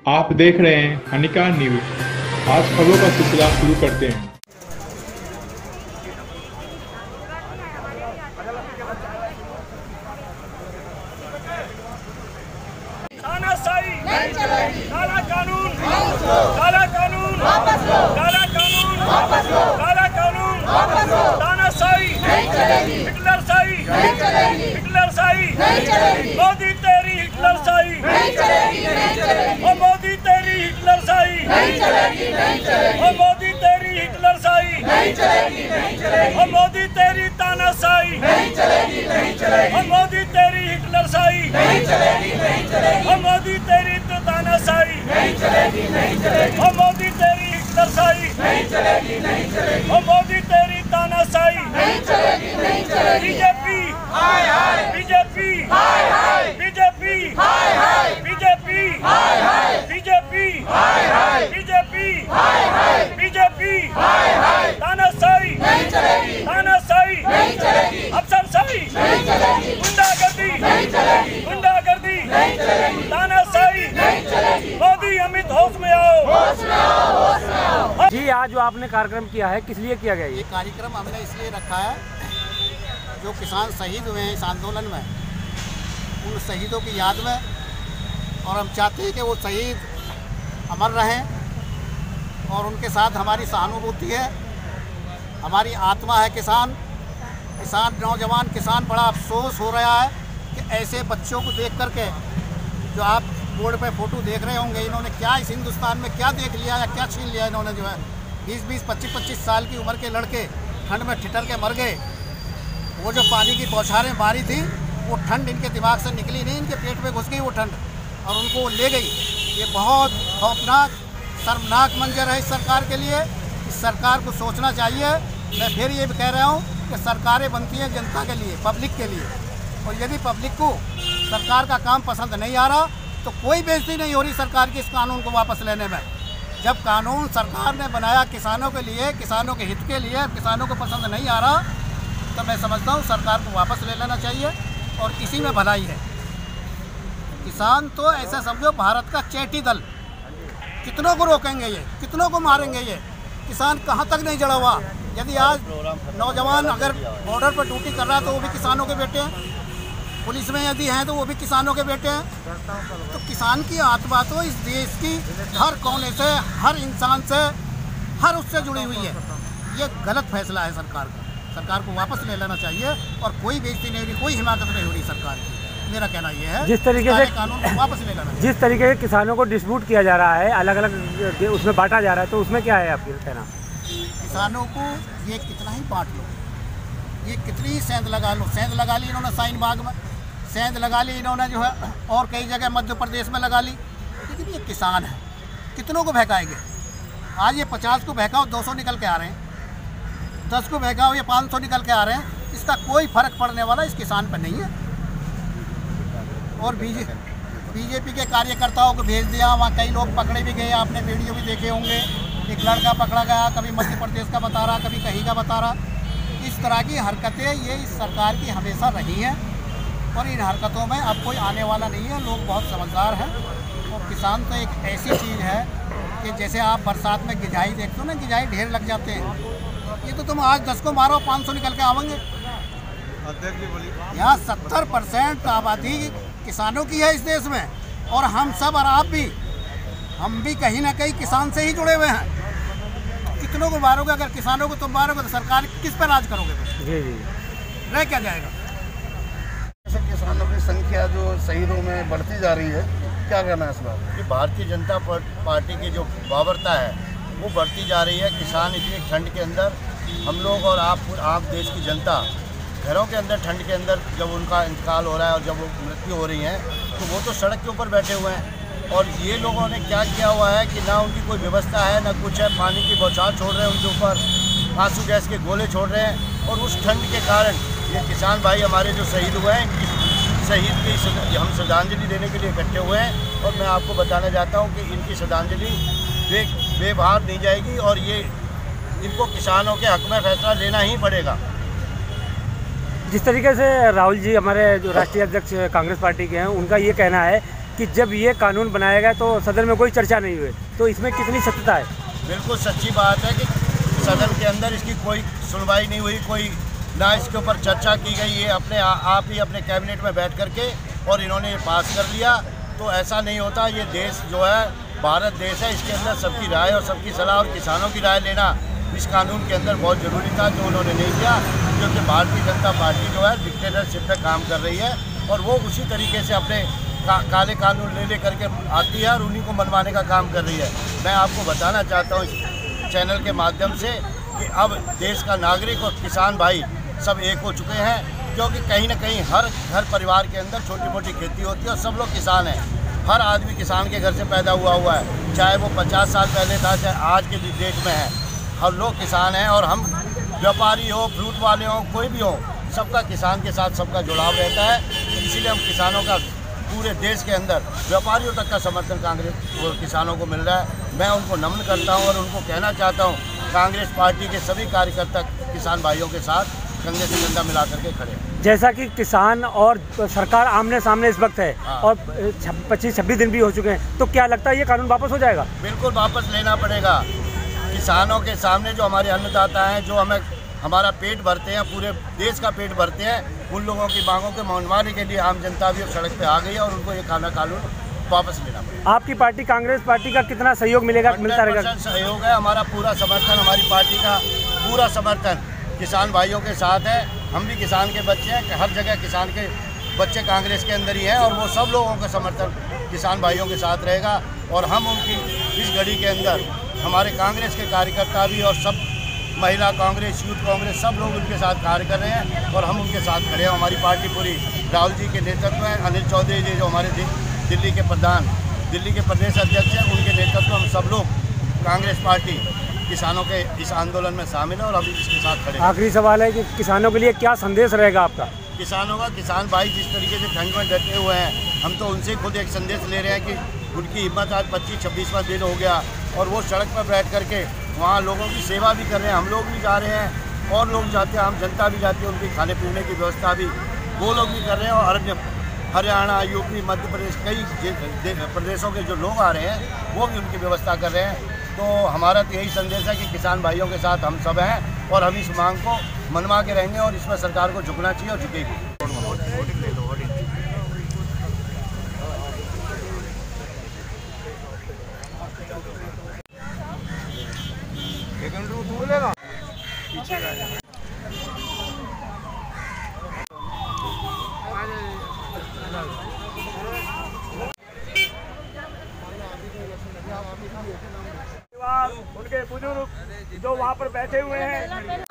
आप देख रहे हैं हानिकार न्यूज। आज खबरों का सिलसिला शुरू करते हैं। तानाशाही नहीं चलेगी। काला कानून वापस लो। काला कानून वापस लो। काला कानून वापस लो। काला कानून वापस लो। तानाशाही नहीं चलेगी। हिटलरशाही नहीं चलेगी। हिटलरशाही नहीं चलेगी। मोदी तेरी हिटलरशाही नहीं चलेगी। नहीं चलेगी। ओ मोदी तेरी हिटलरशाही नहीं चलेगी। नहीं चलेगी। ओ मोदी तेरी हिटलरशाही नहीं चलेगी। नहीं चलेगी। ओ मोदी तेरी तानाशाही नहीं चलेगी। नहीं चलेगी। ओ मोदी तेरी हिटलरशाही नहीं चलेगी। नहीं चलेगी। ओ मोदी तेरी तानाशाही नहीं चलेगी। नहीं चलेगी। ओ मोदी तेरी हिटलरशाही नहीं चलेगी। नहीं चलेगी। ओ मोदी तेरी तानाशाही नहीं चलेगी। नहीं चलेगी। बीजेपी हाय हाय। बीजेपी हाय हाय। बीजेपी हाय हाय। बीजेपी हाय हाय। बीजेपी हाय हाय। बीजेपी हाय हाय। बीजेपी हाय हाय। तानाशाही नहीं चलेगी। तानाशाही नहीं चलेगी। अफसरशाही नहीं चलेगी। गुंडागर्दी नहीं चलेगी। गुंडागर्दी नहीं चलेगी। तानाशाही नहीं चलेगी। मोदी अमित होश में आओ। होश में आओ। होश में आओ। जी, आज जो आपने कार्यक्रम किया है किस लिए किया गया? ये कार्यक्रम हमने इसलिए रखा है, जो किसान शहीद हुए हैं इस आंदोलन में, उन शहीदों की याद में, और हम चाहते हैं कि वो शहीद अमर रहें और उनके साथ हमारी सहानुभूति है। हमारी आत्मा है किसान। किसान नौजवान किसान बड़ा अफसोस हो रहा है कि ऐसे बच्चों को देख करके, जो आप बोर्ड पे फोटो देख रहे होंगे, इन्होंने क्या इस हिंदुस्तान में क्या देख लिया या क्या छीन लिया। इन्होंने जो है 20-20, 25-25 साल की उम्र के लड़के ठंड में ठिठर के मर गए। वो जो पानी की बौछारें मारी थी, वो ठंड इनके दिमाग से निकली नहीं, इनके पेट में घुस गई वो ठंड और उनको ले गई। ये बहुत खौफनाक शर्मनाक मंजर है इस सरकार के लिए। इस सरकार को सोचना चाहिए। मैं फिर ये भी कह रहा हूँ कि सरकारें बनती हैं जनता के लिए, पब्लिक के लिए, और यदि पब्लिक को सरकार का काम पसंद नहीं आ रहा तो कोई बेइज्जती नहीं हो रही सरकार की इस कानून को वापस लेने में। जब कानून सरकार ने बनाया किसानों के लिए, किसानों के हित के लिए, किसानों को पसंद नहीं आ रहा तो मैं समझता हूँ सरकार को वापस ले लेना चाहिए, और इसी में भलाई है। किसान तो ऐसा समझो भारत का चेटी दल। कितनों को रोकेंगे ये, कितनों को मारेंगे ये। किसान कहाँ तक नहीं जड़ा हुआ। यदि आज नौजवान अगर बॉर्डर पर ड्यूटी कर रहा है तो वो भी किसानों के बेटे हैं, पुलिस में यदि हैं तो वो भी किसानों के बेटे हैं। तो किसान की आत्मा तो इस देश की हर कोने से, हर इंसान से, हर उससे जुड़ी हुई है। ये गलत फैसला है सरकार का। सरकार को वापस ले लेना चाहिए और कोई बेइज्जती नहीं हो रही, कोई हिमाकत नहीं हो रही सरकार की। मेरा कहना ये है, जिस तरीके से कानून को वापस ले लेना चाहिए। जिस तरीके से किसानों को डिस्ट्रीब्यूट किया जा रहा है, अलग अलग उसमें बांटा जा रहा है, तो उसमें क्या है आपकी कहना? किसानों को ये कितना ही बांट लो, ये कितनी ही सेंध लगा लो। सेंध लगा ली इन्होंने शाहीन बाग में, सेंध लगा ली इन्होंने जो है और कई जगह मध्य प्रदेश में लगा ली। लेकिन ये किसान है, कितनों को बहकाएंगे? आज ये 50 को बहकाओ 200 निकल के आ रहे हैं, 10 को बहकाओ ये 500 निकल के आ रहे हैं। इसका कोई फर्क पड़ने वाला इस किसान पर नहीं है। और बीजेपी के कार्यकर्ताओं को भेज दिया, वहाँ कई लोग पकड़े भी गए, आपने वीडियो भी देखे होंगे। एक लड़का पकड़ा गया, कभी मध्य प्रदेश का बता रहा, कभी कहीं का बता रहा। इस तरह की हरकतें ये इस सरकार की हमेशा रही हैं, और इन हरकतों में अब कोई आने वाला नहीं है। लोग बहुत समझदार हैं। और किसान तो एक ऐसी चीज़ है कि जैसे आप बरसात में गिजाई देखते हो ना, गिजाई ढेर लग जाते हैं। ये तो तुम आज 10 को मारो 500 निकल के आवेंगे। यहाँ 70% आबादी किसानों की है इस देश में, और हम सब और आप भी, हम भी कहीं ना कहीं किसान से ही जुड़े हुए हैं। कितनों को मारोगे? अगर किसानों को तुम मारोगे तो सरकार किस पर राज करोगे? जी जी, रह क्या जाएगा? किसानों की संख्या जो शहीदों में बढ़ती जा रही है, क्या कहना है इस बार? कि भारतीय जनता पार्टी की जो बाबरता है वो बढ़ती जा रही है। किसान इतनी ठंड के अंदर, हम लोग और आप देश की जनता घरों के अंदर ठंड के अंदर जब उनका इंतकाल हो रहा है और जब वो मृत्यु हो रही है, तो वो तो सड़क के ऊपर बैठे हुए हैं। और ये लोगों ने क्या किया हुआ है कि ना उनकी कोई व्यवस्था है, ना कुछ है। पानी की बौछार छोड़ रहे हैं उनके ऊपर, आंसू गैस के गोले छोड़ रहे हैं। और उस ठंड के कारण ये किसान भाई हमारे जो शहीद हुए हैं, इनकी शहीद की हम श्रद्धांजलि देने के लिए इकट्ठे हुए हैं। और मैं आपको बताना चाहता हूँ कि इनकी श्रद्धांजलि बेबहार नहीं जाएगी, और ये इनको किसानों के हक में फैसला लेना ही पड़ेगा। जिस तरीके से राहुल जी हमारे जो राष्ट्रीय अध्यक्ष कांग्रेस पार्टी के हैं, उनका ये कहना है कि जब ये कानून बनाया गया तो सदन में कोई चर्चा नहीं हुई, तो इसमें कितनी सत्यता है? बिल्कुल सच्ची बात है कि सदन के अंदर इसकी कोई सुनवाई नहीं हुई, कोई ना इसके ऊपर चर्चा की गई। ये अपने आप ही अपने कैबिनेट में बैठ करके और इन्होंने ये पास कर लिया। तो ऐसा नहीं होता। ये देश जो है भारत देश है, इसके अंदर सबकी राय और सबकी सलाह और किसानों की राय लेना इस कानून के अंदर बहुत ज़रूरी था, जो उन्होंने नहीं किया। क्योंकि भारतीय जनता पार्टी जो है डिक्टेटरशिप पे काम कर रही है और वो उसी तरीके से अपने काले कानून ले करके आती है और उन्हीं को मनवाने का काम कर रही है। मैं आपको बताना चाहता हूँ इस चैनल के माध्यम से कि अब देश का नागरिक और किसान भाई सब एक हो चुके हैं, क्योंकि कहीं ना कहीं हर परिवार के अंदर छोटी मोटी खेती होती है और सब लोग किसान हैं। हर आदमी किसान के घर से पैदा हुआ है, चाहे वो 50 साल पहले था, चाहे आज के डेट में है। हर लोग किसान हैं और हम व्यापारी हो, फ्रूट वाले हो, कोई भी हो, सबका किसान के साथ सबका जुड़ाव रहता है। इसीलिए हम किसानों का पूरे देश के अंदर व्यापारियों तक का समर्थन कांग्रेस और किसानों को मिल रहा है। मैं उनको नमन करता हूं और उनको कहना चाहता हूं, कांग्रेस पार्टी के सभी कार्यकर्ता किसान भाइयों के साथ कंधे से कंधा मिला करके खड़े हैं। जैसा कि किसान और सरकार आमने सामने इस वक्त है और 25-26 दिन भी हो चुके हैं, तो क्या लगता है ये कानून वापस हो जाएगा? बिल्कुल वापस लेना पड़ेगा। किसानों के सामने जो हमारे अन्नदाता हैं, जो हमारा पेट भरते हैं, पूरे देश का पेट भरते हैं, उन लोगों की मांगों के मनवाने के लिए आम जनता भी सड़क पे आ गई है और उनको ये कानून वापस लेना पड़ेगा। आपकी पार्टी कांग्रेस पार्टी का कितना सहयोग मिलेगा? मिलता रहेगा? सहयोग है, हमारा पूरा समर्थन, हमारी पार्टी का पूरा समर्थन किसान भाइयों के साथ है। हम भी किसान के बच्चे हैं, हर जगह किसान के बच्चे कांग्रेस के अंदर ही हैं और वो सब लोगों का समर्थन किसान भाइयों के साथ रहेगा। और हम उनकी इस घड़ी के अंदर हमारे कांग्रेस के कार्यकर्ता भी और सब महिला कांग्रेस, यूथ कांग्रेस, सब लोग उनके साथ कार्य कर रहे हैं और हम उनके साथ खड़े हैं। हमारी पार्टी पूरी राहुल जी के नेतृत्व में, अनिल चौधरी जी जो हमारे दिल्ली के प्रधान, दिल्ली के प्रदेश अध्यक्ष हैं, उनके नेतृत्व में हम सब लोग कांग्रेस पार्टी किसानों के इस आंदोलन में शामिल है और अभी इसके साथ खड़े हैं। आखिरी सवाल है कि किसानों के लिए क्या संदेश रहेगा आपका? किसानों का, किसान भाई जिस तरीके से ठंड में डटे हुए हैं, हम तो उनसे खुद एक संदेश ले रहे हैं कि उनकी हिम्मत आज 25-26वां दिन हो गया और वो सड़क पर बैठ करके वहाँ लोगों की सेवा भी कर रहे हैं। हम लोग भी जा रहे हैं और लोग जाते हैं, आम जनता भी जाती है, उनकी खाने पीने की व्यवस्था भी वो लोग भी कर रहे हैं। और हरियाणा, यूपी, मध्य प्रदेश, कई प्रदेशों के जो लोग आ रहे हैं वो भी उनकी व्यवस्था कर रहे हैं। तो हमारा तो यही संदेश है कि किसान भाइयों के साथ हम सब हैं और हम इस मांग को मनवा के रहेंगे और इसमें सरकार को झुकना चाहिए और झुकेगी। उनके बुजुर्ग जो वहाँ पर बैठे हुए हैं,